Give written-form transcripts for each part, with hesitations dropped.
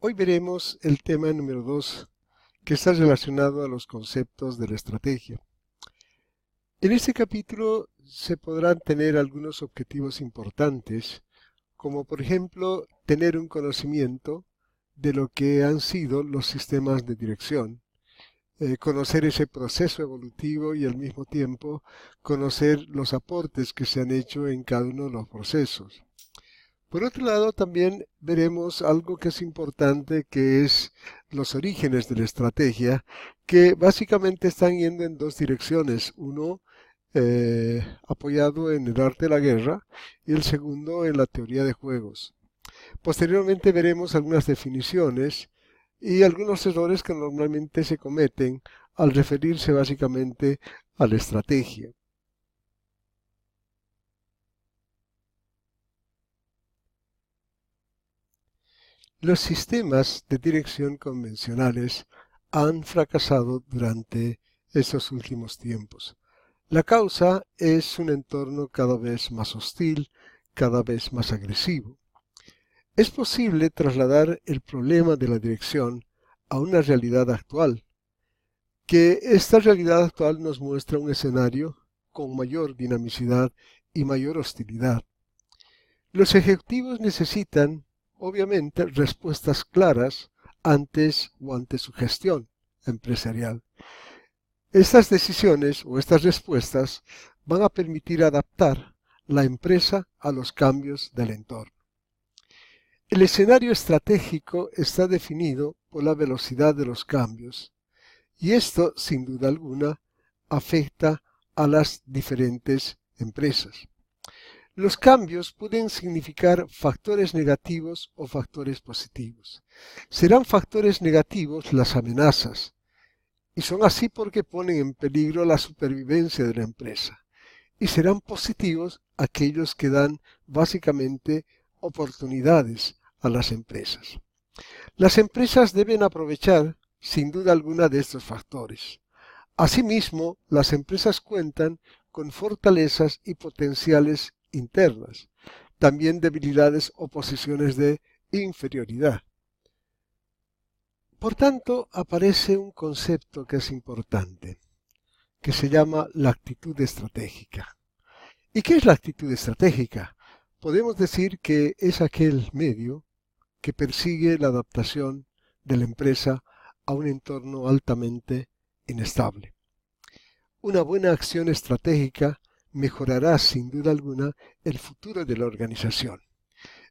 Hoy veremos el tema número 2, que está relacionado a los conceptos de la estrategia. En este capítulo se podrán tener algunos objetivos importantes, como por ejemplo tener un conocimiento de lo que han sido los sistemas de dirección, conocer ese proceso evolutivo y al mismo tiempo conocer los aportes que se han hecho en cada uno de los procesos. Por otro lado, también veremos algo que es importante, que es los orígenes de la estrategia, que básicamente están yendo en dos direcciones. Uno apoyado en el arte de la guerra y el segundo en la teoría de juegos. Posteriormente veremos algunas definiciones y algunos errores que normalmente se cometen al referirse básicamente a la estrategia. Los sistemas de dirección convencionales han fracasado durante estos últimos tiempos. La causa es un entorno cada vez más hostil, cada vez más agresivo. Es posible trasladar el problema de la dirección a una realidad actual, que esta realidad actual nos muestra un escenario con mayor dinamicidad y mayor hostilidad. Los ejecutivos necesitan, obviamente, respuestas claras antes o ante su gestión empresarial. Estas decisiones o estas respuestas van a permitir adaptar la empresa a los cambios del entorno. El escenario estratégico está definido por la velocidad de los cambios y esto, sin duda alguna, afecta a las diferentes empresas. Los cambios pueden significar factores negativos o factores positivos. Serán factores negativos las amenazas, y son así porque ponen en peligro la supervivencia de la empresa. Y serán positivos aquellos que dan básicamente oportunidades a las empresas. Las empresas deben aprovechar, sin duda alguna, de estos factores. Asimismo, las empresas cuentan con fortalezas y potenciales internas, también debilidades o posiciones de inferioridad. Por tanto, aparece un concepto que es importante, que se llama la actitud estratégica. ¿Y qué es la actitud estratégica? Podemos decir que es aquel medio que persigue la adaptación de la empresa a un entorno altamente inestable. Una buena acción estratégica mejorará sin duda alguna el futuro de la organización.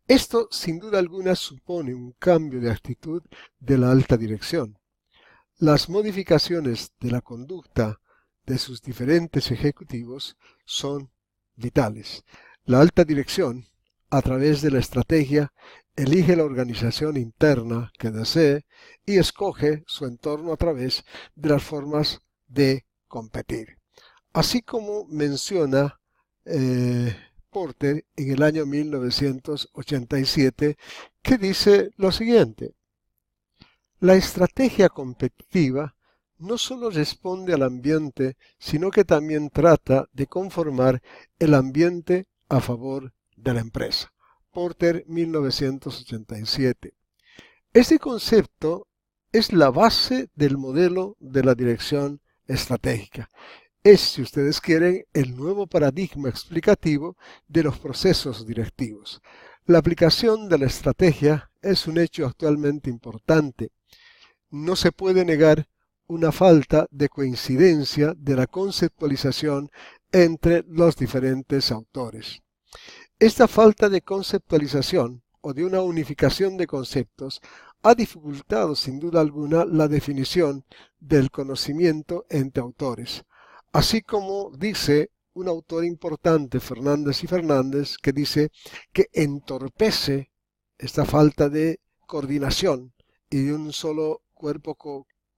Esto sin duda alguna supone un cambio de actitud de la alta dirección. Las modificaciones de la conducta de sus diferentes ejecutivos son vitales. La alta dirección, a través de la estrategia, elige la organización interna que desee y escoge su entorno a través de las formas de competir. Así como menciona Porter en el año 1987, que dice lo siguiente: la estrategia competitiva no solo responde al ambiente, sino que también trata de conformar el ambiente a favor de la empresa. Porter, 1987. Este concepto es la base del modelo de la dirección estratégica. Es, si ustedes quieren, el nuevo paradigma explicativo de los procesos directivos. La aplicación de la estrategia es un hecho actualmente importante. No se puede negar una falta de coincidencia de la conceptualización entre los diferentes autores. Esta falta de conceptualización o de una unificación de conceptos ha dificultado sin duda alguna la definición del conocimiento entre autores. Así como dice un autor importante, Fernández y Fernández, que dice que entorpece esta falta de coordinación y de un solo cuerpo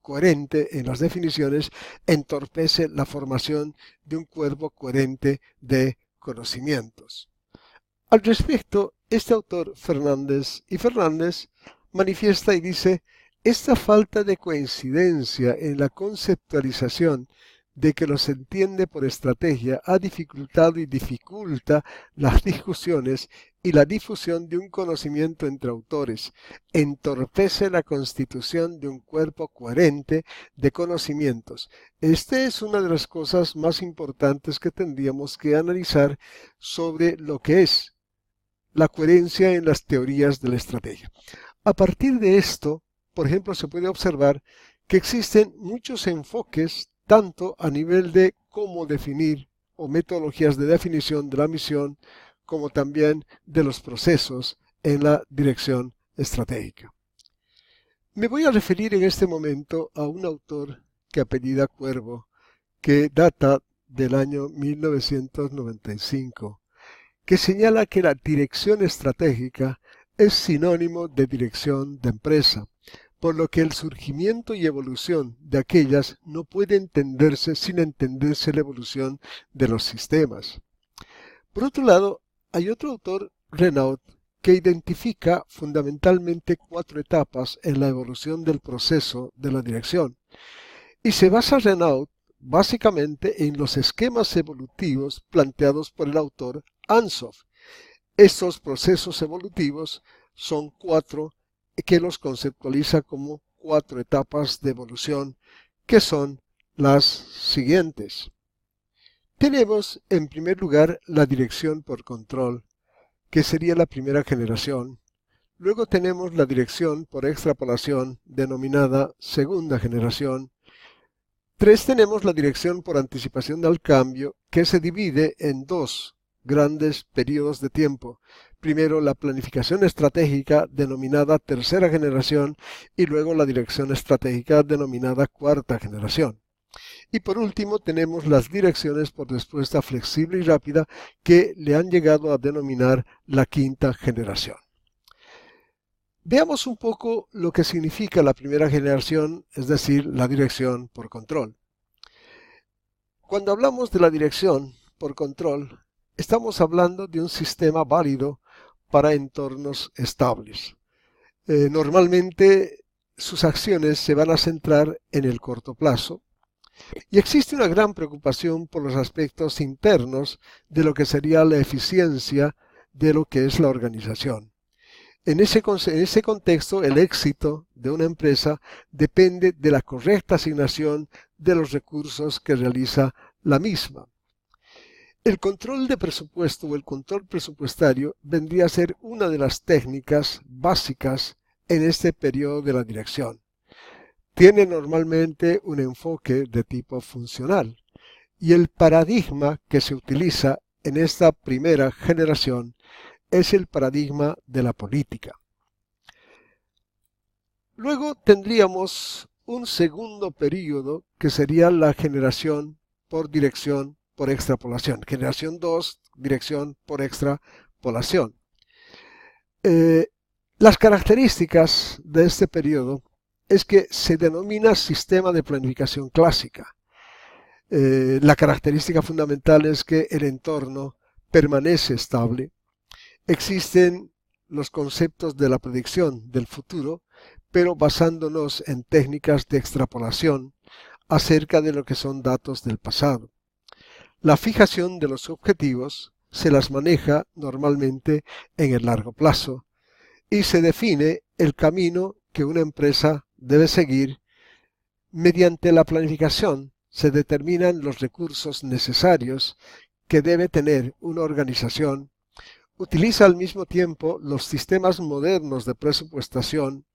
coherente en las definiciones, entorpece la formación de un cuerpo coherente de conocimientos. Al respecto, este autor, Fernández y Fernández, manifiesta y dice: esta falta de coincidencia en la conceptualización de que lo se entiende por estrategia ha dificultado y dificulta las discusiones y la difusión de un conocimiento entre autores, entorpece la constitución de un cuerpo coherente de conocimientos. Esta es una de las cosas más importantes que tendríamos que analizar sobre lo que es la coherencia en las teorías de la estrategia. A partir de esto, por ejemplo, se puede observar que existen muchos enfoques tanto a nivel de cómo definir o metodologías de definición de la misión, como también de los procesos en la dirección estratégica. Me voy a referir en este momento a un autor que apellida Cuervo, que data del año 1995, que señala que la dirección estratégica es sinónimo de dirección de empresa, por lo que el surgimiento y evolución de aquellas no puede entenderse sin entenderse la evolución de los sistemas. Por otro lado, hay otro autor, Renaud, que identifica fundamentalmente 4 etapas en la evolución del proceso de la dirección, y se basa Renaud básicamente en los esquemas evolutivos planteados por el autor Ansoff. Estos procesos evolutivos son 4 que los conceptualiza como 4 etapas de evolución, que son las siguientes. Tenemos en primer lugar la dirección por control, que sería la primera generación. Luego tenemos la dirección por extrapolación, denominada segunda generación. 3 tenemos la dirección por anticipación al cambio, que se divide en 2 grandes periodos de tiempo. Primero la planificación estratégica denominada tercera generación y luego la dirección estratégica denominada cuarta generación. Y por último tenemos las direcciones por respuesta flexible y rápida que le han llegado a denominar la quinta generación. Veamos un poco lo que significa la primera generación, es decir, la dirección por control. Cuando hablamos de la dirección por control, estamos hablando de un sistema válido para entornos estables. Normalmente sus acciones se van a centrar en el corto plazo y existe una gran preocupación por los aspectos internos de lo que sería la eficiencia de lo que es la organización. En ese contexto, el éxito de una empresa depende de la correcta asignación de los recursos que realiza la misma. El control de presupuesto o el control presupuestario vendría a ser una de las técnicas básicas en este periodo de la dirección. Tiene normalmente un enfoque de tipo funcional y el paradigma que se utiliza en esta primera generación es el paradigma de la política. Luego tendríamos un segundo periodo que sería la generación por dirección por extrapolación. Generación 2, dirección por extrapolación. Las características de este periodo es que se denomina sistema de planificación clásica. La característica fundamental es que el entorno permanece estable. Existen los conceptos de la predicción del futuro, pero basándonos en técnicas de extrapolación acerca de lo que son datos del pasado. La fijación de los objetivos se las maneja normalmente en el largo plazo y se define el camino que una empresa debe seguir. Mediante la planificación se determinan los recursos necesarios que debe tener una organización. Utiliza al mismo tiempo los sistemas modernos de presupuestación.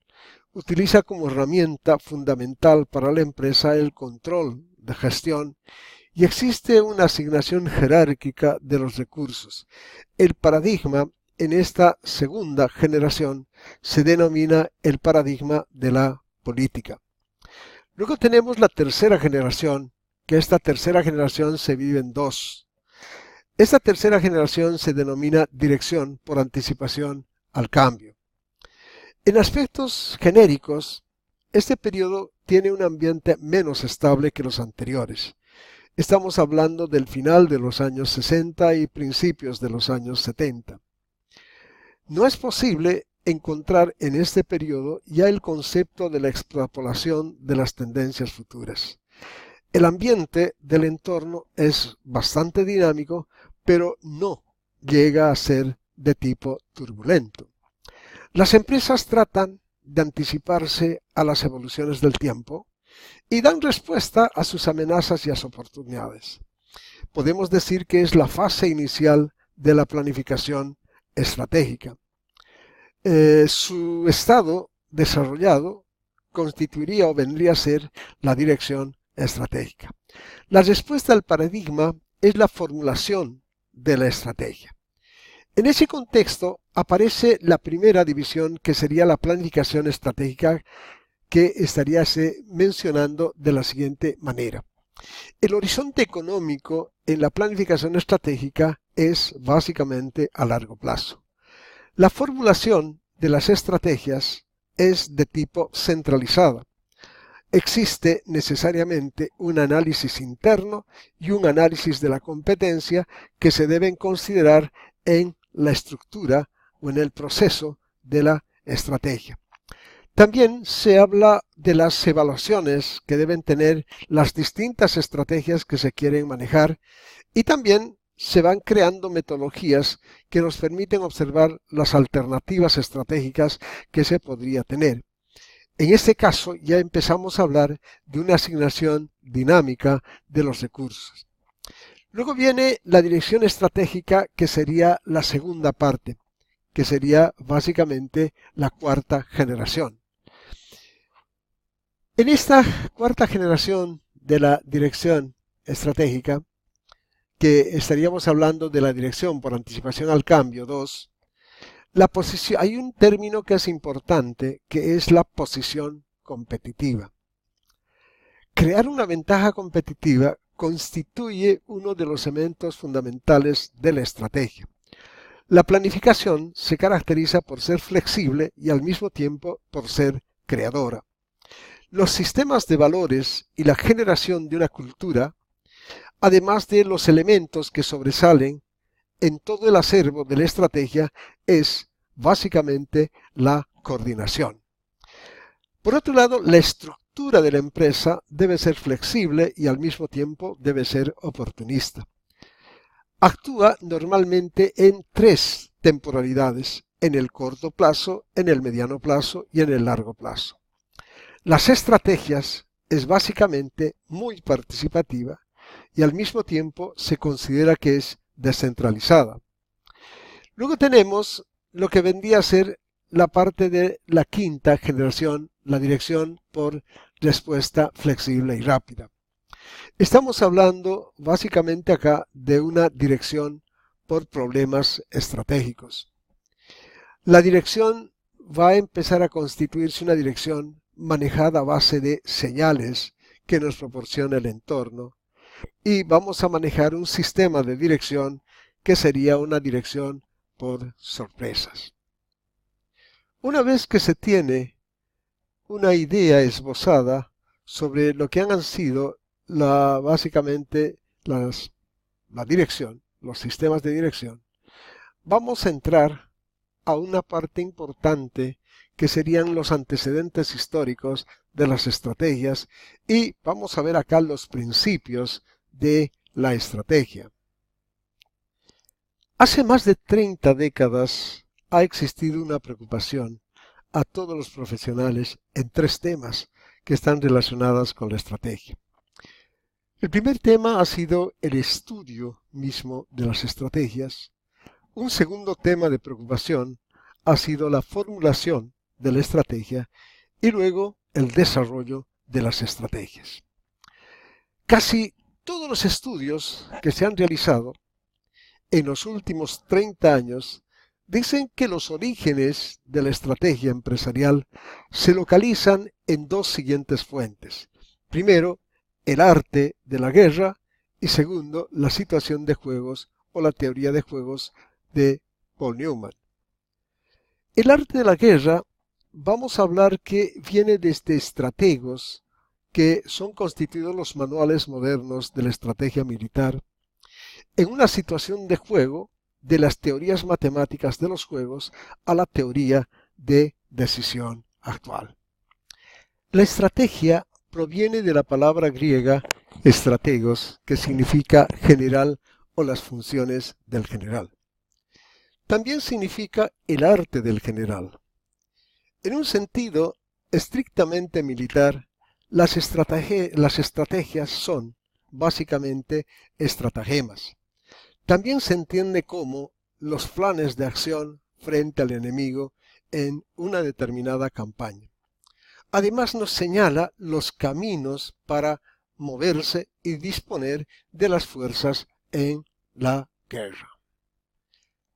Utiliza como herramienta fundamental para la empresa el control de gestión y existe una asignación jerárquica de los recursos. El paradigma en esta segunda generación se denomina el paradigma de la política. Luego tenemos la tercera generación, que esta tercera generación se divide en 2. Esta tercera generación se denomina dirección por anticipación al cambio. En aspectos genéricos, este periodo tiene un ambiente menos estable que los anteriores. Estamos hablando del final de los años 60 y principios de los años 70. No es posible encontrar en este periodo ya el concepto de la extrapolación de las tendencias futuras. El ambiente del entorno es bastante dinámico, pero no llega a ser de tipo turbulento. Las empresas tratan de anticiparse a las evoluciones del tiempo y dan respuesta a sus amenazas y a sus oportunidades. Podemos decir que es la fase inicial de la planificación estratégica. Su estado desarrollado constituiría o vendría a ser la dirección estratégica. La respuesta al paradigma es la formulación de la estrategia. En ese contexto aparece la primera división, que sería la planificación estratégica, que estaría mencionando de la siguiente manera. El horizonte económico en la planificación estratégica es básicamente a largo plazo. La formulación de las estrategias es de tipo centralizada. Existe necesariamente un análisis interno y un análisis de la competencia que se deben considerar en la estructura o en el proceso de la estrategia. También se habla de las evaluaciones que deben tener las distintas estrategias que se quieren manejar, y también se van creando metodologías que nos permiten observar las alternativas estratégicas que se podría tener. En este caso ya empezamos a hablar de una asignación dinámica de los recursos. Luego viene la dirección estratégica, que sería la segunda parte, que sería básicamente la cuarta generación. En esta cuarta generación de la dirección estratégica, que estaríamos hablando de la dirección por anticipación al cambio 2, hay un término que es importante, que es la posición competitiva. Crear una ventaja competitiva constituye uno de los elementos fundamentales de la estrategia. La planificación se caracteriza por ser flexible y al mismo tiempo por ser creadora. Los sistemas de valores y la generación de una cultura, además de los elementos que sobresalen en todo el acervo de la estrategia, es básicamente la coordinación. Por otro lado, la estructura de la empresa debe ser flexible y al mismo tiempo debe ser oportunista. Actúa normalmente en 3 temporalidades: en el corto plazo, en el mediano plazo y en el largo plazo. Las estrategias es básicamente muy participativa y al mismo tiempo se considera que es descentralizada. Luego tenemos lo que vendría a ser la parte de la quinta generación, la dirección por respuesta flexible y rápida. Estamos hablando básicamente acá de una dirección por problemas estratégicos. La dirección va a empezar a constituirse una dirección manejada a base de señales que nos proporciona el entorno, y vamos a manejar un sistema de dirección que sería una dirección por sorpresas. Una vez que se tiene una idea esbozada sobre lo que han sido básicamente la dirección, los sistemas de dirección, vamos a entrar a una parte importante que serían los antecedentes históricos de las estrategias, y vamos a ver acá los principios de la estrategia. Hace más de 30 décadas ha existido una preocupación a todos los profesionales en 3 temas que están relacionados con la estrategia. El primer tema ha sido el estudio mismo de las estrategias. Un segundo tema de preocupación ha sido la formulación de la estrategia y luego el desarrollo de las estrategias. Casi todos los estudios que se han realizado en los últimos 30 años dicen que los orígenes de la estrategia empresarial se localizan en 2 siguientes fuentes. Primero, el arte de la guerra, y segundo, la situación de juegos o la teoría de juegos de Paul Newman. El arte de la guerra, vamos a hablar que viene desde estrategos, que son constituidos los manuales modernos de la estrategia militar, en una situación de juego, de las teorías matemáticas de los juegos a la teoría de decisión actual. La estrategia proviene de la palabra griega estrategos, que significa general o las funciones del general. También significa el arte del general. En un sentido estrictamente militar, las estrategias son, básicamente, estratagemas. También se entiende como los planes de acción frente al enemigo en una determinada campaña. Además nos señala los caminos para moverse y disponer de las fuerzas en la guerra.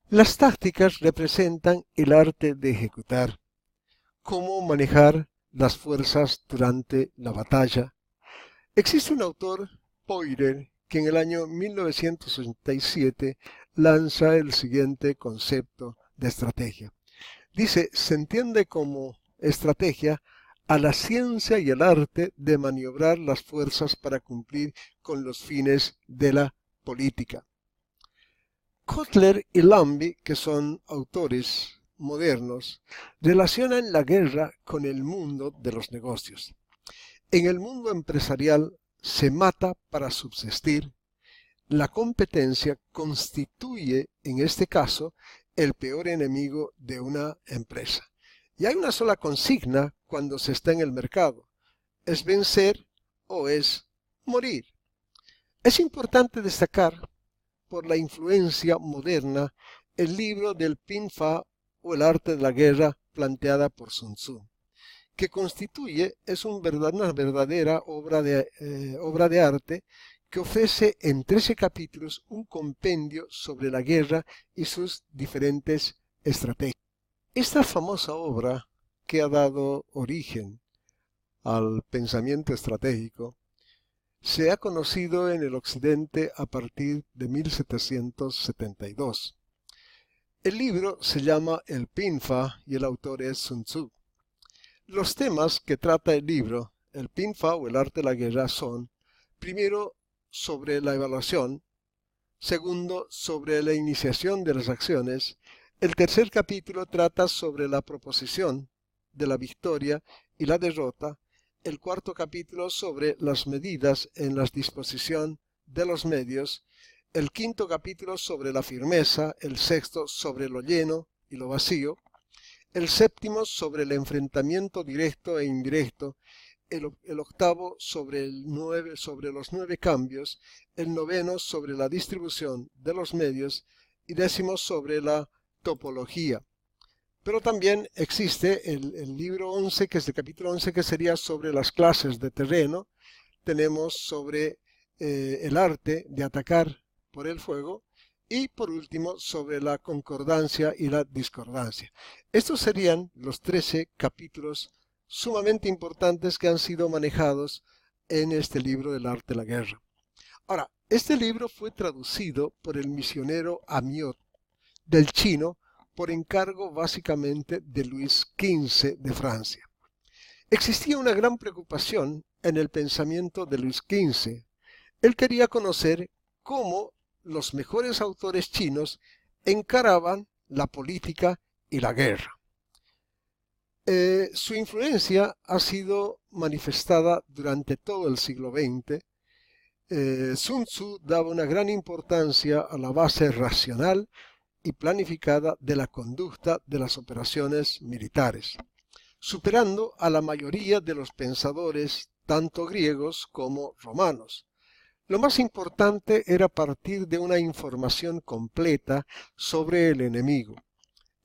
Las tácticas representan el arte de ejecutar, cómo manejar las fuerzas durante la batalla. Existe un autor, Poirier, que en el año 1987 lanza el siguiente concepto de estrategia. Dice, se entiende como estrategia a la ciencia y el arte de maniobrar las fuerzas para cumplir con los fines de la política. Kotler y Lambie, que son autores modernos, relacionan la guerra con el mundo de los negocios. En el mundo empresarial se mata para subsistir. La competencia constituye, en este caso, el peor enemigo de una empresa. Y hay una sola consigna cuando se está en el mercado: es vencer o es morir. Es importante destacar, por la influencia moderna, el libro del Pin Pha o el arte de la guerra planteada por Sun Tzu, que es una verdadera obra de arte que ofrece en 13 capítulos un compendio sobre la guerra y sus diferentes estrategias. Esta famosa obra, que ha dado origen al pensamiento estratégico, se ha conocido en el occidente a partir de 1772. El libro se llama El Pin Pha y el autor es Sun Tzu. Los temas que trata el libro, el Pin Pha o el arte de la guerra, son, primero, sobre la evaluación; segundo, sobre la iniciación de las acciones; el tercer capítulo trata sobre la proposición de la victoria y la derrota; el cuarto capítulo sobre las medidas en la disposición de los medios; el quinto capítulo sobre la firmeza; el sexto sobre lo lleno y lo vacío; el séptimo sobre el enfrentamiento directo e indirecto; el octavo sobre los 9 cambios; el noveno sobre la distribución de los medios; y décimo sobre la topología. Pero también existe el libro 11, que es el capítulo 11, que sería sobre las clases de terreno. Tenemos sobre el arte de atacar por el fuego, y por último sobre la concordancia y la discordancia. Estos serían los 13 capítulos sumamente importantes que han sido manejados en este libro del arte de la guerra. Ahora, este libro fue traducido por el misionero Amiot del chino por encargo básicamente de Luis XV de Francia. Existía una gran preocupación en el pensamiento de Luis XV. Él quería conocer cómo los mejores autores chinos encaraban la política y la guerra. Su influencia ha sido manifestada durante todo el siglo XX. Sun Tzu daba una gran importancia a la base racional y planificada de la conducta de las operaciones militares, superando a la mayoría de los pensadores, tanto griegos como romanos. Lo más importante era partir de una información completa sobre el enemigo.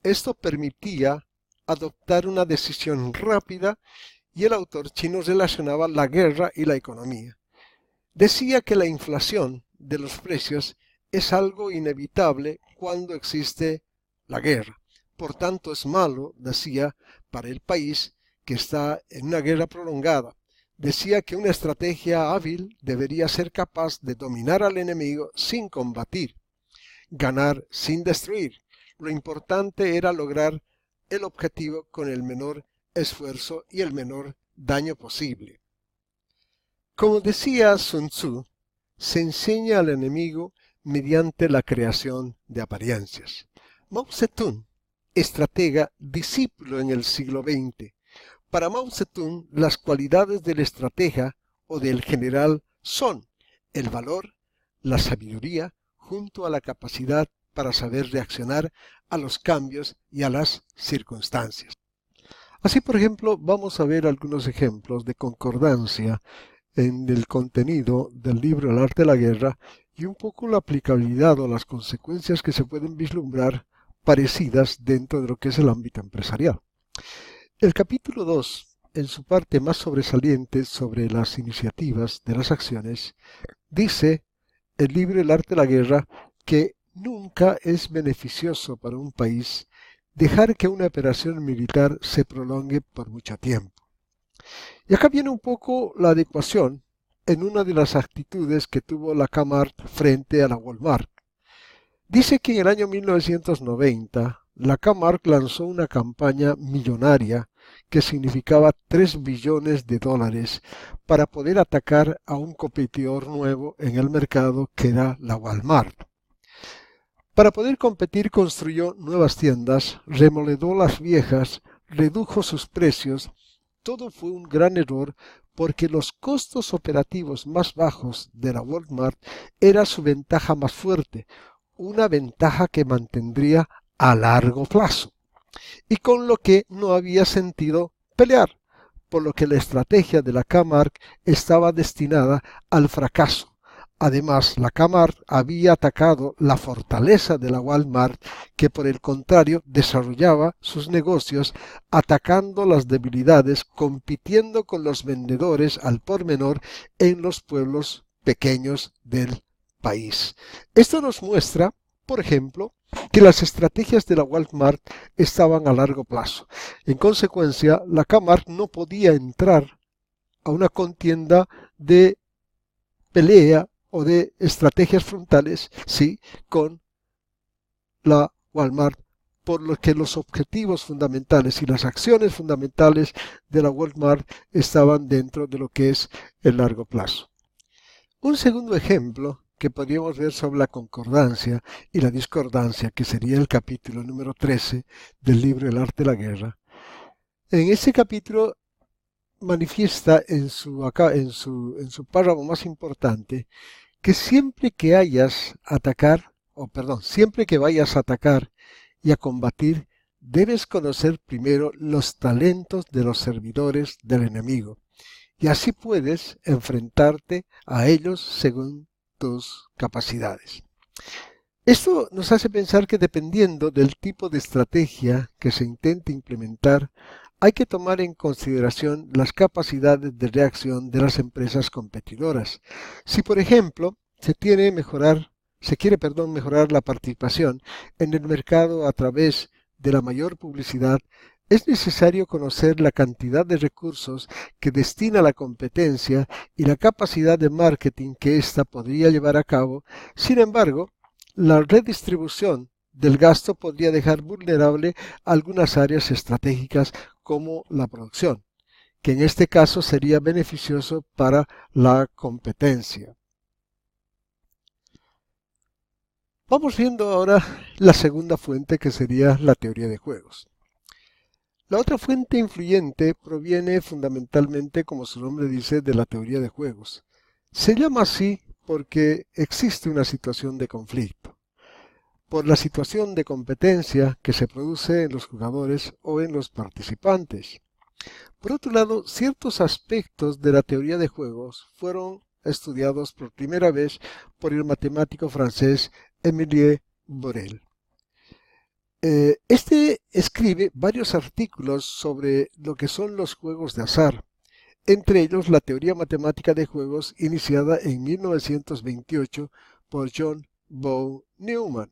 Esto permitía adoptar una decisión rápida, y el autor chino relacionaba la guerra y la economía. Decía que la inflación de los precios es algo inevitable cuando existe la guerra. Por tanto, es malo, decía, para el país que está en una guerra prolongada. Decía que una estrategia hábil debería ser capaz de dominar al enemigo sin combatir, ganar sin destruir. Lo importante era lograr el objetivo con el menor esfuerzo y el menor daño posible. Como decía Sun Tzu, se enseña al enemigo mediante la creación de apariencias. Mao Zedong, estratega, discípulo en el siglo XX. Para Mao Zedong, las cualidades del estratega o del general son el valor, la sabiduría, junto a la capacidad para saber reaccionar a los cambios y a las circunstancias. Así, por ejemplo, vamos a ver algunos ejemplos de concordancia en el contenido del libro El arte de la guerra y un poco la aplicabilidad o las consecuencias que se pueden vislumbrar parecidas dentro de lo que es el ámbito empresarial. El capítulo 2, en su parte más sobresaliente sobre las iniciativas de las acciones, dice el libro El arte de la guerra que nunca es beneficioso para un país dejar que una operación militar se prolongue por mucho tiempo. Y acá viene un poco la adecuación en una de las actitudes que tuvo la K-Mart frente a la Walmart. Dice que en el año 1990 la K-Mart lanzó una campaña millonaria que significaba 3 billones de dólares para poder atacar a un competidor nuevo en el mercado que era la Walmart. Para poder competir construyó nuevas tiendas, remodeló las viejas, redujo sus precios. Todo fue un gran error porque los costos operativos más bajos de la Walmart era su ventaja más fuerte, una ventaja que mantendría a largo plazo, y con lo que no había sentido pelear, por lo que la estrategia de la K-Mart estaba destinada al fracaso. Además, la K-Mart había atacado la fortaleza de la Walmart, que por el contrario desarrollaba sus negocios atacando las debilidades, compitiendo con los vendedores al por menor en los pueblos pequeños del país. Esto nos muestra, por ejemplo, que las estrategias de la Walmart estaban a largo plazo. En consecuencia, la K-Mart no podía entrar a una contienda de pelea o de estrategias frontales, sí, con la Walmart, por lo que los objetivos fundamentales y las acciones fundamentales de la Walmart estaban dentro de lo que es el largo plazo. Un segundo ejemplo que podríamos ver sobre la concordancia y la discordancia, que sería el capítulo número 13 del libro El arte de la guerra. En este capítulo manifiesta en su párrafo más importante que siempre que siempre que vayas a atacar y a combatir, debes conocer primero los talentos de los servidores del enemigo, y así puedes enfrentarte a ellos según tus capacidades. Esto nos hace pensar que dependiendo del tipo de estrategia que se intente implementar, hay que tomar en consideración las capacidades de reacción de las empresas competidoras. Si, por ejemplo, se quiere mejorar la participación en el mercado a través de la mayor publicidad, es necesario conocer la cantidad de recursos que destina la competencia y la capacidad de marketing que ésta podría llevar a cabo. Sin embargo, la redistribución del gasto podría dejar vulnerable algunas áreas estratégicas como la producción, que en este caso sería beneficioso para la competencia. Vamos viendo ahora la segunda fuente, que sería la teoría de juegos. La otra fuente influyente proviene fundamentalmente, como su nombre dice, de la teoría de juegos. Se llama así porque existe una situación de conflicto, por la situación de competencia que se produce en los jugadores o en los participantes. Por otro lado, ciertos aspectos de la teoría de juegos fueron estudiados por primera vez por el matemático francés Émile Borel. Este escribe varios artículos sobre lo que son los juegos de azar, entre ellos la teoría matemática de juegos iniciada en 1928 por John von Neumann.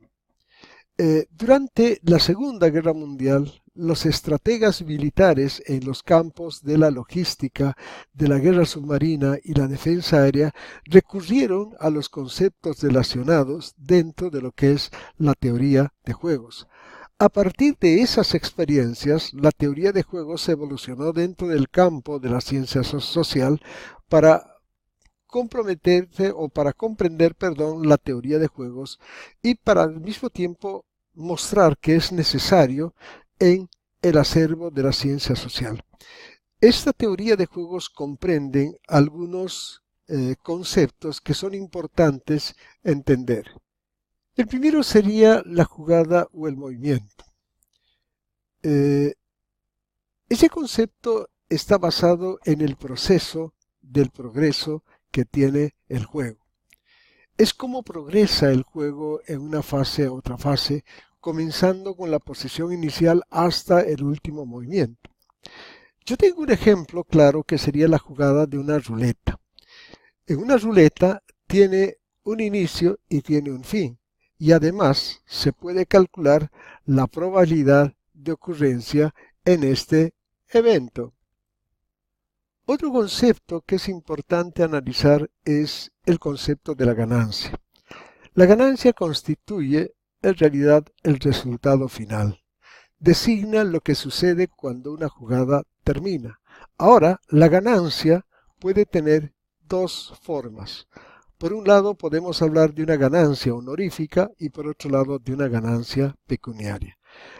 Durante la Segunda Guerra Mundial, los estrategas militares en los campos de la logística, de la guerra submarina y la defensa aérea recurrieron a los conceptos relacionados dentro de lo que es la teoría de juegos. A partir de esas experiencias, la teoría de juegos evolucionó dentro del campo de la ciencia social para comprender, la teoría de juegos y para al mismo tiempo mostrar que es necesario en el acervo de la ciencia social. Esta teoría de juegos comprende algunos conceptos que son importantes entender. El primero sería la jugada o el movimiento. Ese concepto está basado en el proceso del progreso que tiene el juego. Es cómo progresa el juego en una fase a otra fase, comenzando con la posición inicial hasta el último movimiento. Yo tengo un ejemplo claro que sería la jugada de una ruleta. En una ruleta tiene un inicio y tiene un fin, y además se puede calcular la probabilidad de ocurrencia en este evento. Otro concepto que es importante analizar es el concepto de la ganancia. La ganancia constituye en realidad el resultado final. Designa lo que sucede cuando una jugada termina. Ahora, la ganancia puede tener dos formas. Por un lado podemos hablar de una ganancia honorífica y por otro lado de una ganancia pecuniaria.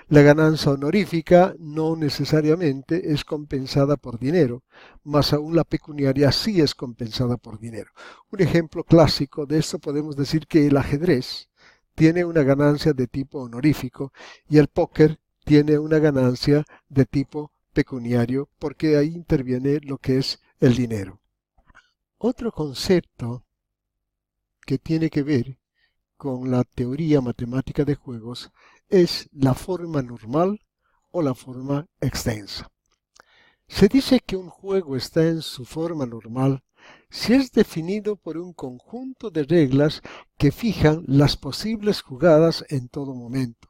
La ganancia honorífica no necesariamente es compensada por dinero, más aún la pecuniaria sí es compensada por dinero. Un ejemplo clásico de esto podemos decir que el ajedrez tiene una ganancia de tipo honorífico y el póker tiene una ganancia de tipo pecuniario porque ahí interviene lo que es el dinero. Otro concepto que tiene que ver con la teoría matemática de juegos es la forma normal o la forma extensa. Se dice que un juego está en su forma normal si es definido por un conjunto de reglas que fijan las posibles jugadas en todo momento,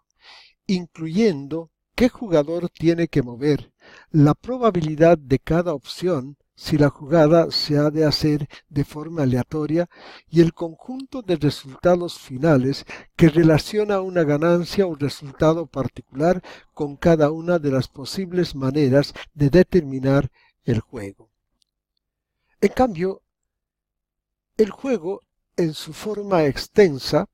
incluyendo qué jugador tiene que mover, la probabilidad de cada opción si la jugada se ha de hacer de forma aleatoria y el conjunto de resultados finales que relaciona una ganancia o resultado particular con cada una de las posibles maneras de determinar el juego. En cambio, el juego en su forma extensa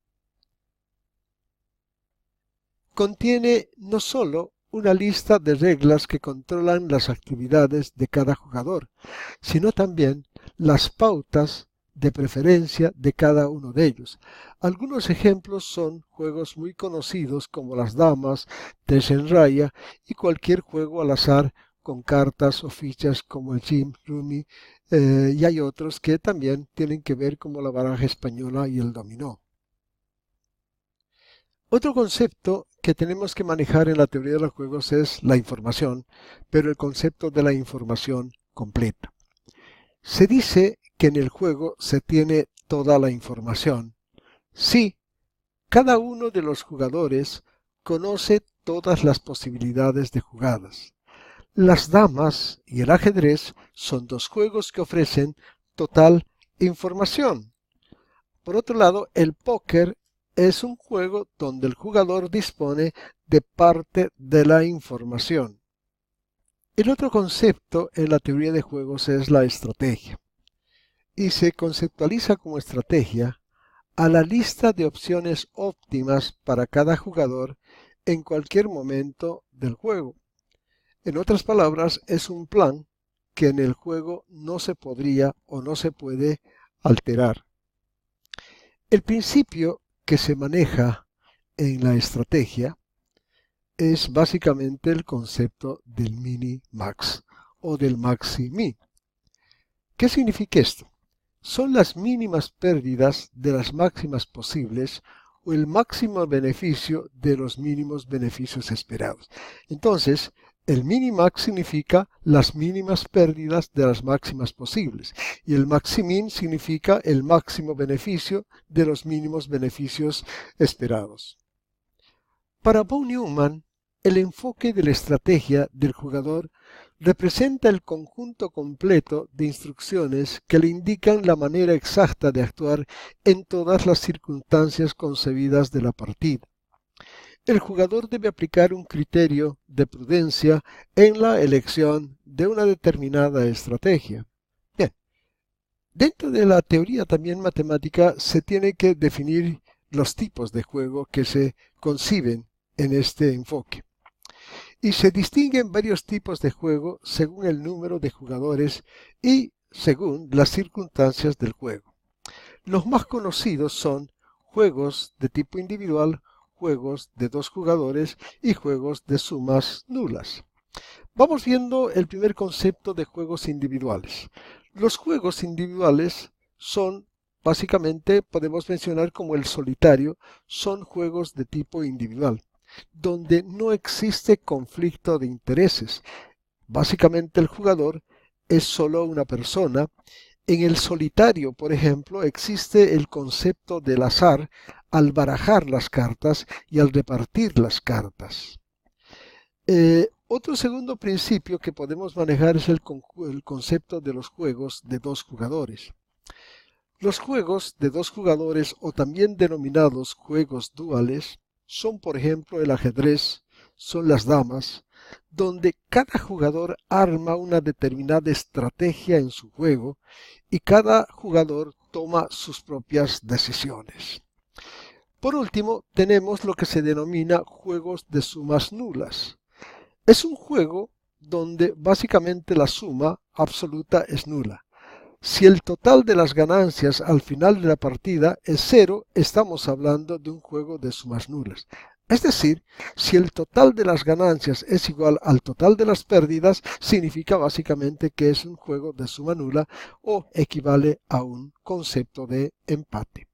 contiene no solo una lista de reglas que controlan las actividades de cada jugador, sino también las pautas de preferencia de cada uno de ellos. Algunos ejemplos son juegos muy conocidos como las damas, tres en raya y cualquier juego al azar con cartas o fichas como el Jim Rummy, y hay otros que también tienen que ver como la baraja española y el dominó. Otro concepto que tenemos que manejar en la teoría de los juegos es la información, pero el concepto de la información completa. Se dice que en el juego se tiene toda la información. Sí, cada uno de los jugadores conoce todas las posibilidades de jugadas. Las damas y el ajedrez son dos juegos que ofrecen total información. Por otro lado, el póker es un juego donde el jugador dispone de parte de la información. El otro concepto en la teoría de juegos es la estrategia, y se conceptualiza como estrategia a la lista de opciones óptimas para cada jugador en cualquier momento del juego. En otras palabras, es un plan que en el juego no se podría o no se puede alterar. El principio que se maneja en la estrategia es básicamente el concepto del mini-max o del maxi-min. ¿Qué significa esto? Son las mínimas pérdidas de las máximas posibles o el máximo beneficio de los mínimos beneficios esperados. Entonces, el minimax significa las mínimas pérdidas de las máximas posibles y el maximin significa el máximo beneficio de los mínimos beneficios esperados. Para Von Neumann, el enfoque de la estrategia del jugador representa el conjunto completo de instrucciones que le indican la manera exacta de actuar en todas las circunstancias concebidas de la partida. El jugador debe aplicar un criterio de prudencia en la elección de una determinada estrategia. Bien, dentro de la teoría también matemática se tiene que definir los tipos de juego que se conciben en este enfoque. Y se distinguen varios tipos de juego según el número de jugadores y según las circunstancias del juego. Los más conocidos son juegos de tipo individual, juegos de dos jugadores y juegos de sumas nulas. Vamos viendo el primer concepto de juegos individuales. Los juegos individuales son, básicamente, podemos mencionar como el solitario, son juegos de tipo individual, donde no existe conflicto de intereses. Básicamente el jugador es solo una persona. En el solitario, por ejemplo, existe el concepto del azar al barajar las cartas y al repartir las cartas. Otro segundo principio que podemos manejar es el concepto de los juegos de dos jugadores. Los juegos de dos jugadores, o también denominados juegos duales, son por ejemplo el ajedrez, son las damas, donde cada jugador arma una determinada estrategia en su juego y cada jugador toma sus propias decisiones. Por último, tenemos lo que se denomina juegos de sumas nulas. Es un juego donde básicamente la suma absoluta es nula. Si el total de las ganancias al final de la partida es 0, estamos hablando de un juego de sumas nulas. Es decir, si el total de las ganancias es igual al total de las pérdidas, significa básicamente que es un juego de suma nula o equivale a un concepto de empate.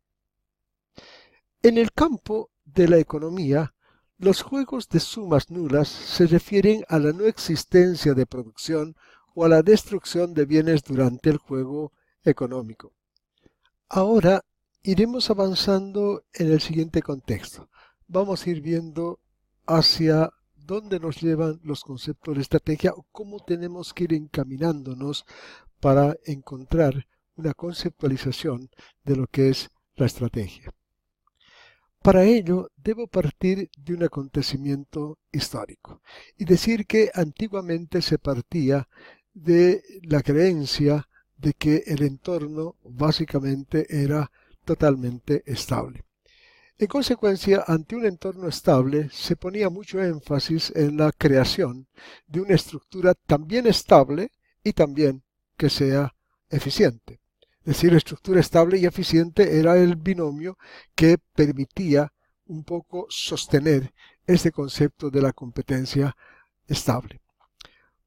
En el campo de la economía, los juegos de sumas nulas se refieren a la no existencia de producción o a la destrucción de bienes durante el juego económico. Ahora iremos avanzando en el siguiente contexto. Vamos a ir viendo hacia dónde nos llevan los conceptos de estrategia o cómo tenemos que ir encaminándonos para encontrar una conceptualización de lo que es la estrategia. Para ello, debo partir de un acontecimiento histórico y decir que antiguamente se partía de la creencia de que el entorno básicamente era totalmente estable. En consecuencia, ante un entorno estable, se ponía mucho énfasis en la creación de una estructura también estable y también que sea eficiente. Es decir, estructura estable y eficiente era el binomio que permitía un poco sostener este concepto de la competencia estable.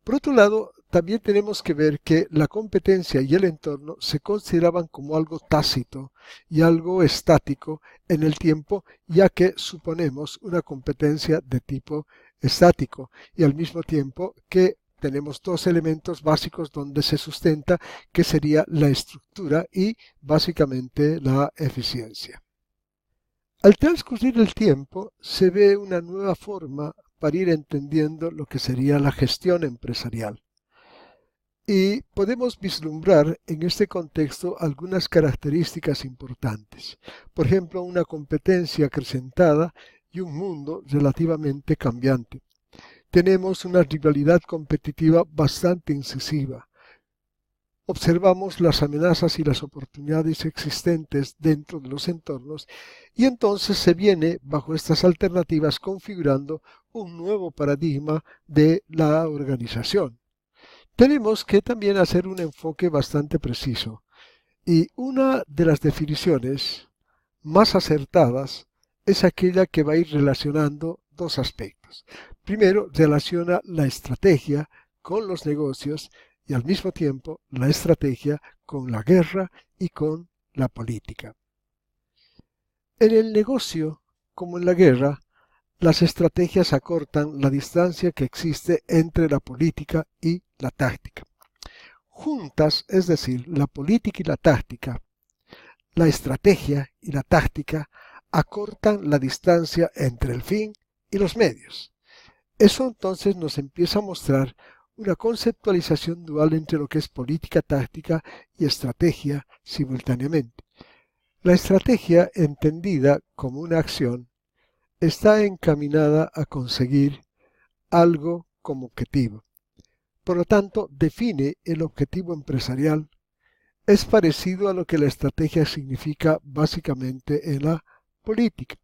Por otro lado, también tenemos que ver que la competencia y el entorno se consideraban como algo tácito y algo estático en el tiempo, ya que suponemos una competencia de tipo estático y al mismo tiempo que tenemos dos elementos básicos donde se sustenta, que sería la estructura y básicamente la eficiencia. Al transcurrir el tiempo, se ve una nueva forma para ir entendiendo lo que sería la gestión empresarial. Y podemos vislumbrar en este contexto algunas características importantes. Por ejemplo, una competencia acrecentada y un mundo relativamente cambiante. Tenemos una rivalidad competitiva bastante incisiva. Observamos las amenazas y las oportunidades existentes dentro de los entornos y entonces se viene bajo estas alternativas configurando un nuevo paradigma de la organización. Tenemos que también hacer un enfoque bastante preciso y una de las definiciones más acertadas es aquella que va a ir relacionando dos aspectos. Primero, relaciona la estrategia con los negocios y al mismo tiempo la estrategia con la guerra y con la política. En el negocio, como en la guerra, las estrategias acortan la distancia que existe entre la política y la táctica. Juntas, es decir, la política y la táctica, la estrategia y la táctica acortan la distancia entre el fin y los medios. Eso entonces nos empieza a mostrar una conceptualización dual entre lo que es política táctica y estrategia simultáneamente. La estrategia, entendida como una acción, está encaminada a conseguir algo como objetivo. Por lo tanto, define el objetivo empresarial. Es parecido a lo que la estrategia significa básicamente en la política.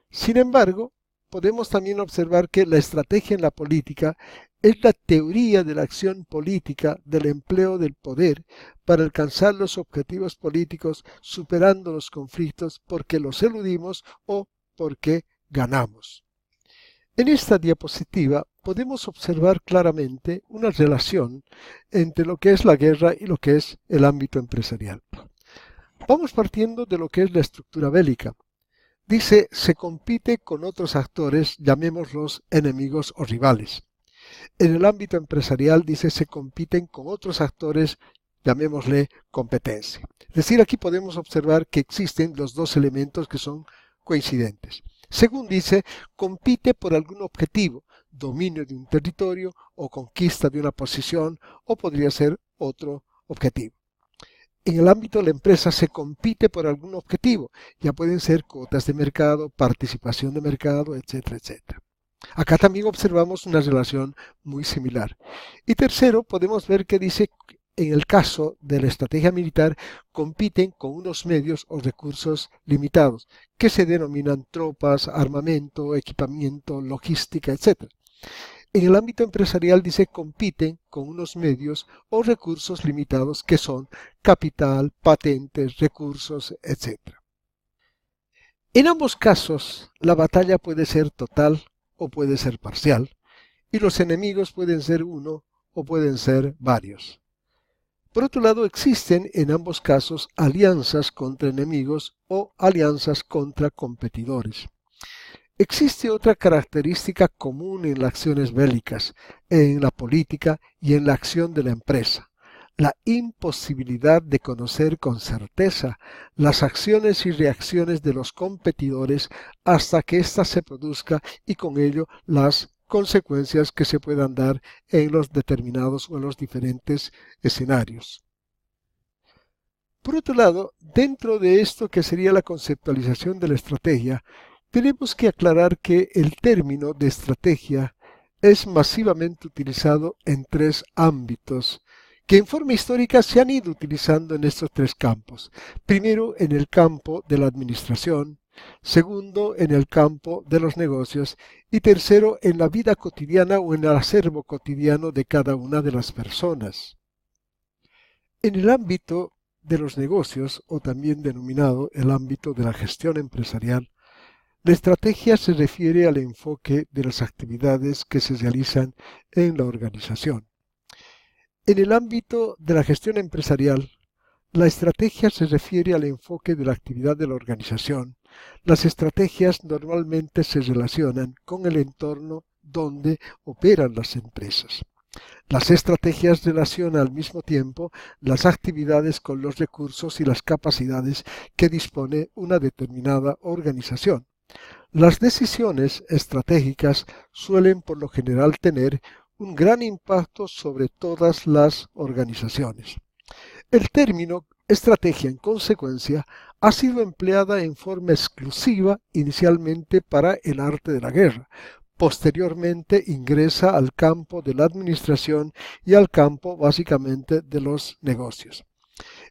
Sin embargo, podemos también observar que la estrategia en la política es la teoría de la acción política del empleo del poder para alcanzar los objetivos políticos superando los conflictos porque los eludimos o porque ganamos. En esta diapositiva podemos observar claramente una relación entre lo que es la guerra y lo que es el ámbito empresarial. Vamos partiendo de lo que es la estructura bélica. Dice, se compite con otros actores, llamémoslos enemigos o rivales. En el ámbito empresarial, dice, se compiten con otros actores, llamémosle competencia. Es decir, aquí podemos observar que existen los dos elementos que son coincidentes. Según dice, compite por algún objetivo, dominio de un territorio o conquista de una posición, o podría ser otro objetivo. En el ámbito de la empresa se compite por algún objetivo, ya pueden ser cuotas de mercado, participación de mercado, etcétera, etcétera. Acá también observamos una relación muy similar. Y tercero, podemos ver que dice, en el caso de la estrategia militar, compiten con unos medios o recursos limitados, que se denominan tropas, armamento, equipamiento, logística, etc. En el ámbito empresarial, dice, compiten con unos medios o recursos limitados, que son capital, patentes, recursos, etc. En ambos casos, la batalla puede ser total o puede ser parcial, y los enemigos pueden ser uno o pueden ser varios. Por otro lado, existen en ambos casos alianzas contra enemigos o alianzas contra competidores. Existe otra característica común en las acciones bélicas, en la política y en la acción de la empresa: la imposibilidad de conocer con certeza las acciones y reacciones de los competidores hasta que ésta se produzca y con ello las consecuencias que se puedan dar en los determinados o en los diferentes escenarios. Por otro lado, dentro de esto que sería la conceptualización de la estrategia, tenemos que aclarar que el término de estrategia es masivamente utilizado en tres ámbitos, que en forma histórica se han ido utilizando en estos tres campos. Primero, en el campo de la administración; segundo, en el campo de los negocios; y tercero, en la vida cotidiana o en el acervo cotidiano de cada una de las personas. En el ámbito de los negocios, o también denominado el ámbito de la gestión empresarial, la estrategia se refiere al enfoque de las actividades que se realizan en la organización. En el ámbito de la gestión empresarial, la estrategia se refiere al enfoque de la actividad de la organización. Las estrategias normalmente se relacionan con el entorno donde operan las empresas. Las estrategias relacionan al mismo tiempo las actividades con los recursos y las capacidades que dispone una determinada organización. Las decisiones estratégicas suelen por lo general tener un gran impacto sobre todas las organizaciones. El término estrategia, en consecuencia, ha sido empleada en forma exclusiva inicialmente para el arte de la guerra. Posteriormente ingresa al campo de la administración y al campo básicamente de los negocios.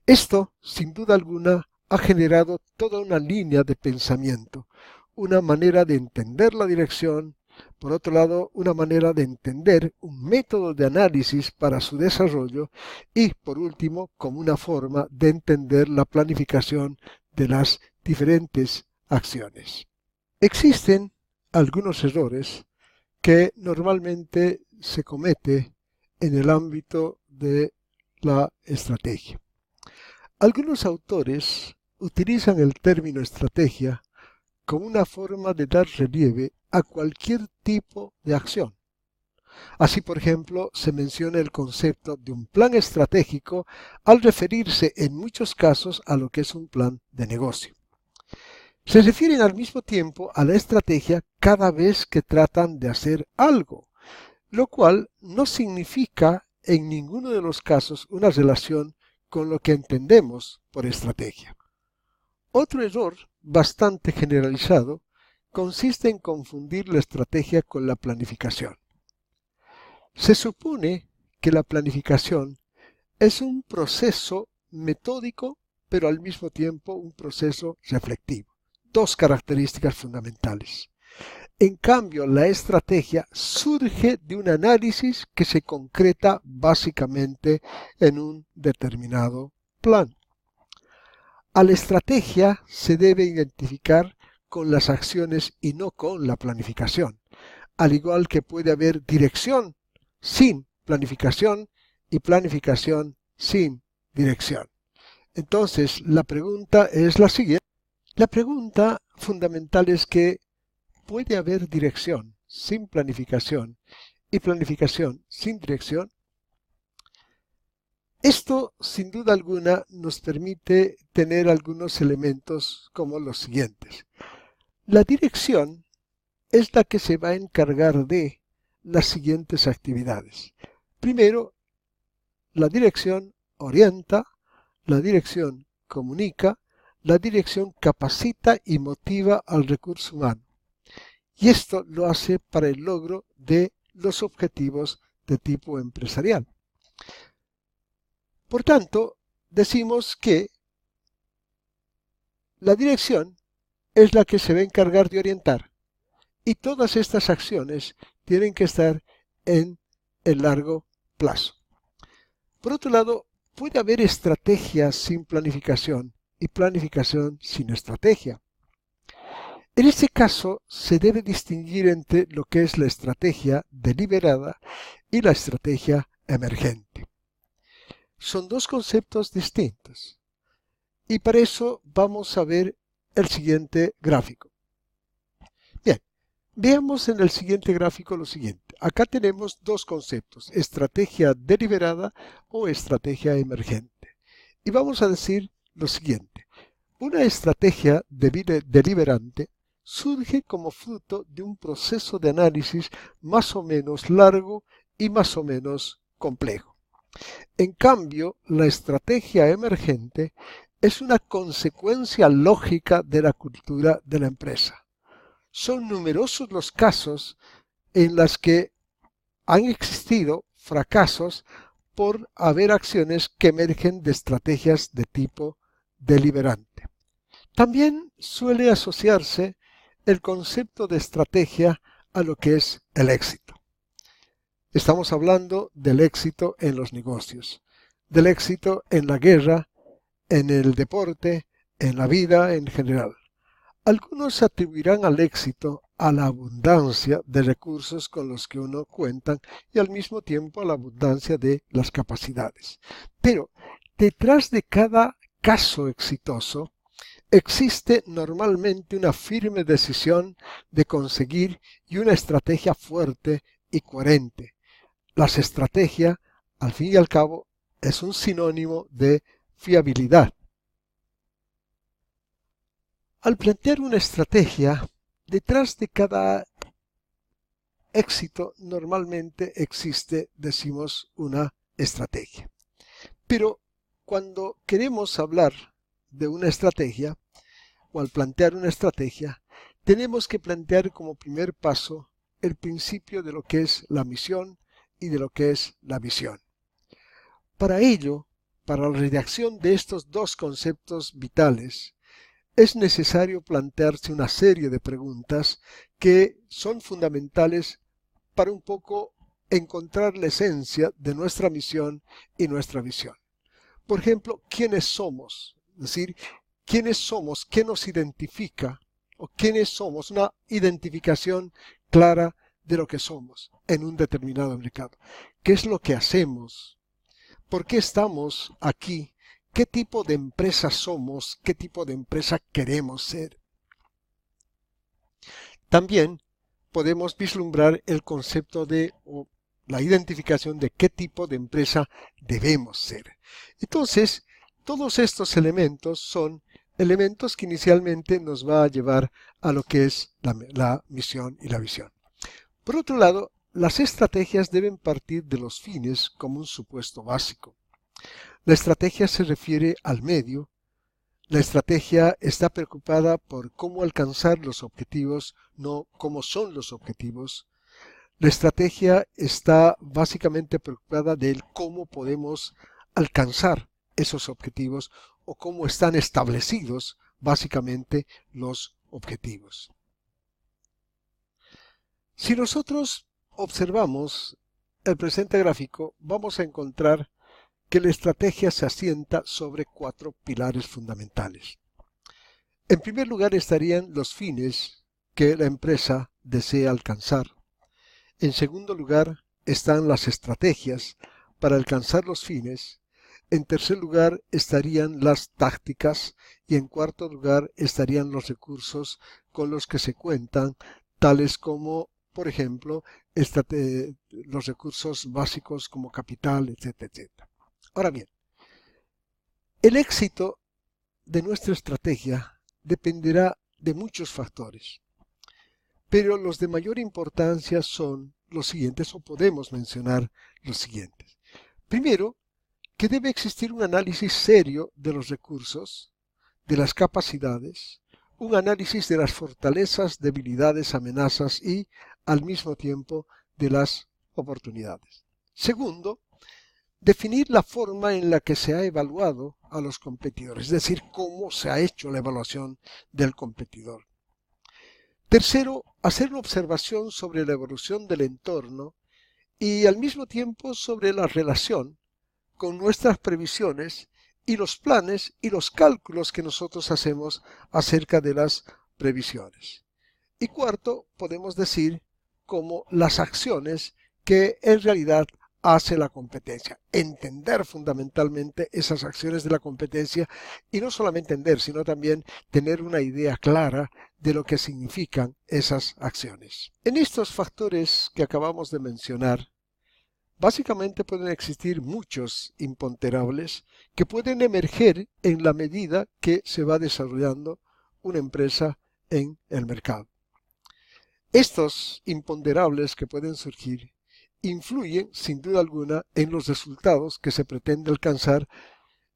Esto, sin duda alguna, ha generado toda una línea de pensamiento, una manera de entender la dirección, por otro lado, una manera de entender un método de análisis para su desarrollo y, por último, como una forma de entender la planificación de las diferentes acciones. Existen algunos errores que normalmente se cometen en el ámbito de la estrategia. Algunos autores utilizan el término estrategia como una forma de dar relieve a cualquier tipo de acción. Así, por ejemplo, se menciona el concepto de un plan estratégico al referirse en muchos casos a lo que es un plan de negocio. Se refieren al mismo tiempo a la estrategia cada vez que tratan de hacer algo, lo cual no significa en ninguno de los casos una relación con lo que entendemos por estrategia. Otro error bastante generalizado consiste en confundir la estrategia con la planificación. Se supone que la planificación es un proceso metódico, pero al mismo tiempo un proceso reflexivo. Dos características fundamentales. En cambio, la estrategia surge de un análisis que se concreta básicamente en un determinado plan. A la estrategia se debe identificar con las acciones y no con la planificación, al igual que puede haber dirección sin planificación y planificación sin dirección. Entonces, la pregunta es la siguiente. La pregunta fundamental es que ¿puede haber dirección sin planificación y planificación sin dirección? Esto, sin duda alguna, nos permite tener algunos elementos como los siguientes. La dirección es la que se va a encargar de las siguientes actividades. Primero, la dirección orienta, la dirección comunica, la dirección capacita y motiva al recurso humano. Y esto lo hace para el logro de los objetivos de tipo empresarial. Por tanto, decimos que la dirección es la que se va a encargar de orientar y todas estas acciones tienen que estar en el largo plazo. Por otro lado, puede haber estrategia sin planificación y planificación sin estrategia. En este caso, se debe distinguir entre lo que es la estrategia deliberada y la estrategia emergente. Son dos conceptos distintos. Y para eso vamos a ver el siguiente gráfico. Bien, veamos en el siguiente gráfico lo siguiente. Acá tenemos dos conceptos, estrategia deliberada o estrategia emergente. Y vamos a decir lo siguiente. Una estrategia deliberante surge como fruto de un proceso de análisis más o menos largo y más o menos complejo. En cambio, la estrategia emergente es una consecuencia lógica de la cultura de la empresa. Son numerosos los casos en los que han existido fracasos por haber acciones que emergen de estrategias de tipo deliberante. También suele asociarse el concepto de estrategia a lo que es el éxito. Estamos hablando del éxito en los negocios, del éxito en la guerra, en el deporte, en la vida en general. Algunos atribuirán al éxito a la abundancia de recursos con los que uno cuenta y al mismo tiempo a la abundancia de las capacidades. Pero detrás de cada caso exitoso existe normalmente una firme decisión de conseguir y una estrategia fuerte y coherente. La estrategia, al fin y al cabo, es un sinónimo de fiabilidad. Al plantear una estrategia, detrás de cada éxito normalmente existe, decimos, una estrategia. Pero cuando queremos hablar de una estrategia, o al plantear una estrategia, tenemos que plantear como primer paso el principio de lo que es la misión y de lo que es la visión. Para ello, para la redacción de estos dos conceptos vitales, es necesario plantearse una serie de preguntas que son fundamentales para un poco encontrar la esencia de nuestra misión y nuestra visión. Por ejemplo, ¿quiénes somos? Es decir, ¿quiénes somos? ¿Qué nos identifica? ¿O quiénes somos? Una identificación clara de lo que somos en un determinado mercado. ¿Qué es lo que hacemos? ¿Por qué estamos aquí? ¿Qué tipo de empresa somos? ¿Qué tipo de empresa queremos ser? También podemos vislumbrar el concepto de o la identificación de qué tipo de empresa debemos ser. Entonces, todos estos elementos son elementos que inicialmente nos va a llevar a lo que es la misión y la visión. Por otro lado, las estrategias deben partir de los fines como un supuesto básico. La estrategia se refiere al medio. La estrategia está preocupada por cómo alcanzar los objetivos, no cómo son los objetivos. La estrategia está básicamente preocupada del cómo podemos alcanzar esos objetivos o cómo están establecidos básicamente los objetivos. Si nosotros observamos el presente gráfico, vamos a encontrar que la estrategia se asienta sobre 4 pilares fundamentales. En primer lugar estarían los fines que la empresa desea alcanzar. En segundo lugar están las estrategias para alcanzar los fines. En tercer lugar estarían las tácticas y en cuarto lugar estarían los recursos con los que se cuentan, tales como, por ejemplo, los recursos básicos como capital, etcétera, etcétera. Ahora bien, el éxito de nuestra estrategia dependerá de muchos factores, pero los de mayor importancia son los siguientes, o podemos mencionar los siguientes. Primero, que debe existir un análisis serio de los recursos, de las capacidades, un análisis de las fortalezas, debilidades, amenazas y, al mismo tiempo, de las oportunidades. Segundo, definir la forma en la que se ha evaluado a los competidores, es decir, cómo se ha hecho la evaluación del competidor. Tercero, hacer una observación sobre la evolución del entorno y al mismo tiempo sobre la relación con nuestras previsiones y los planes y los cálculos que nosotros hacemos acerca de las previsiones. Y cuarto, podemos decir como las acciones que en realidad hace la competencia. Entender fundamentalmente esas acciones de la competencia y no solamente entender, sino también tener una idea clara de lo que significan esas acciones. En estos factores que acabamos de mencionar, básicamente pueden existir muchos imponderables que pueden emerger en la medida que se va desarrollando una empresa en el mercado. Estos imponderables que pueden surgir influyen, sin duda alguna, en los resultados que se pretende alcanzar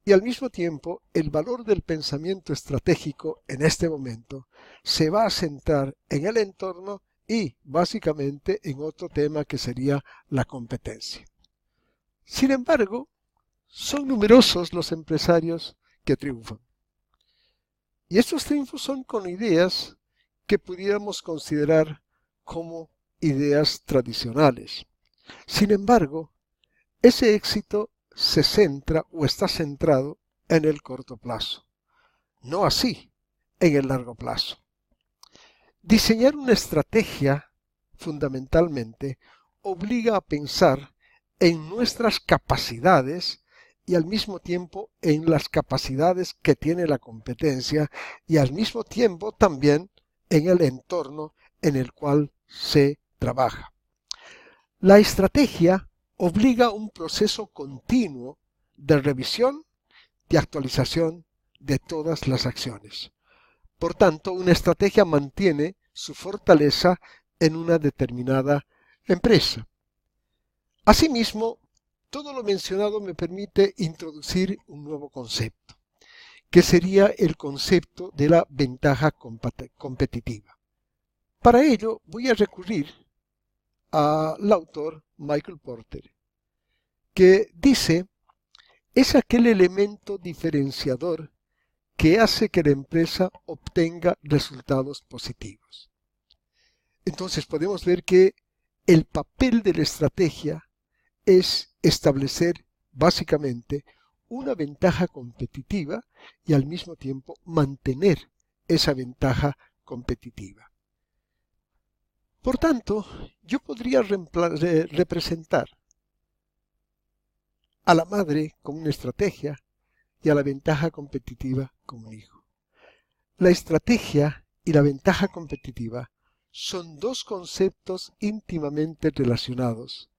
y al mismo tiempo el valor del pensamiento estratégico en este momento se va a centrar en el entorno y básicamente en otro tema que sería la competencia. Sin embargo, son numerosos los empresarios que triunfan. Y estos triunfos son con ideas que pudiéramos considerar como ideas tradicionales. Sin embargo, ese éxito se centra o está centrado en el corto plazo, no así en el largo plazo. Diseñar una estrategia, fundamentalmente, obliga a pensar en nuestras capacidades y al mismo tiempo en las capacidades que tiene la competencia y al mismo tiempo también en el entorno en el cual se trabaja. La estrategia obliga a un proceso continuo de revisión y actualización de todas las acciones. Por tanto, una estrategia mantiene su fortaleza en una determinada empresa. Asimismo, todo lo mencionado me permite introducir un nuevo concepto, que sería el concepto de la ventaja competitiva. Para ello voy a recurrir al autor Michael Porter, que dice: es aquel elemento diferenciador que hace que la empresa obtenga resultados positivos. Entonces podemos ver que el papel de la estrategia es establecer básicamente una ventaja competitiva y al mismo tiempo mantener esa ventaja competitiva. Por tanto, yo podría representar a la madre como una estrategia y a la ventaja competitiva como un hijo. La estrategia y la ventaja competitiva son dos conceptos íntimamente relacionados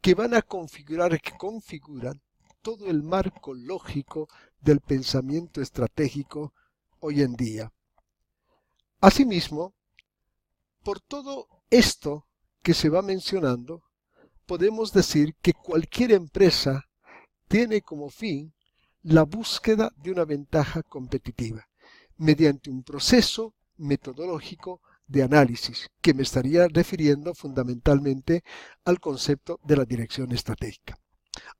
que van a configuran todo el marco lógico del pensamiento estratégico hoy en día. Asimismo, por todo esto que se va mencionando, podemos decir que cualquier empresa tiene como fin la búsqueda de una ventaja competitiva, mediante un proceso metodológico de análisis, que me estaría refiriendo fundamentalmente al concepto de la dirección estratégica.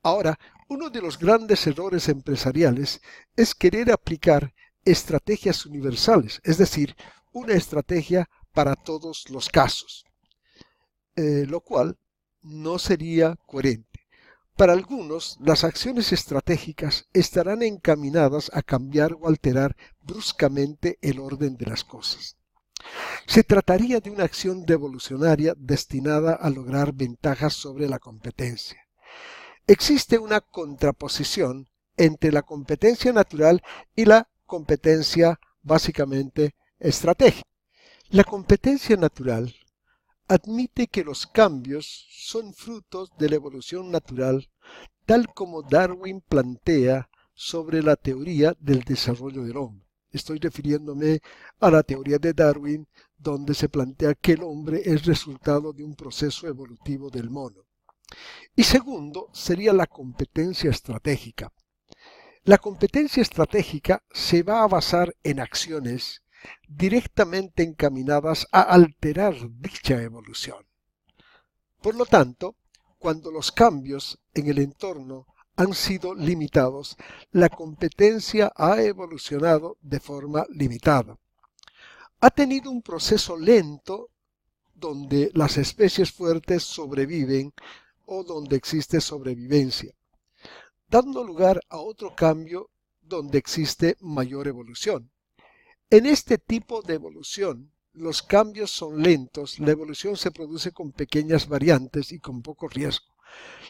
Ahora, uno de los grandes errores empresariales es querer aplicar estrategias universales, es decir, una estrategia para todos los casos. lo cual no sería coherente. Para algunos, las acciones estratégicas estarán encaminadas a cambiar o alterar bruscamente el orden de las cosas. Se trataría de una acción devolucionaria destinada a lograr ventajas sobre la competencia. Existe una contraposición entre la competencia natural y la competencia básicamente estratégica. La competencia natural admite que los cambios son frutos de la evolución natural, tal como Darwin plantea sobre la teoría del desarrollo del hombre. Estoy refiriéndome a la teoría de Darwin, donde se plantea que el hombre es resultado de un proceso evolutivo del mono. Y segundo, sería la competencia estratégica. La competencia estratégica se va a basar en acciones directamente encaminadas a alterar dicha evolución. Por lo tanto, cuando los cambios en el entorno han sido limitados, la competencia ha evolucionado de forma limitada. Ha tenido un proceso lento donde las especies fuertes sobreviven o donde existe sobrevivencia, dando lugar a otro cambio donde existe mayor evolución. En este tipo de evolución, los cambios son lentos, la evolución se produce con pequeñas variantes y con poco riesgo.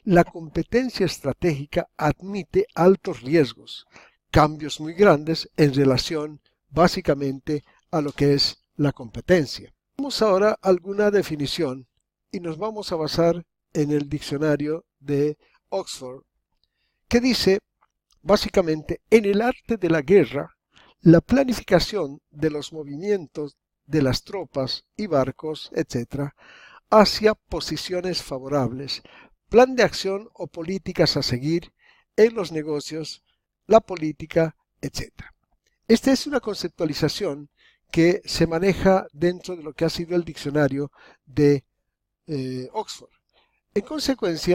La competencia estratégica admite altos riesgos, cambios muy grandes en relación básicamente a lo que es la competencia. Vamos ahora a alguna definición y nos vamos a basar en el diccionario de Oxford, que dice básicamente: en el arte de la guerra, la planificación de los movimientos de las tropas y barcos, etc., hacia posiciones favorables, plan de acción o políticas a seguir en los negocios, la política, etc. Esta es una conceptualización que se maneja dentro de lo que ha sido el diccionario de Oxford. En consecuencia,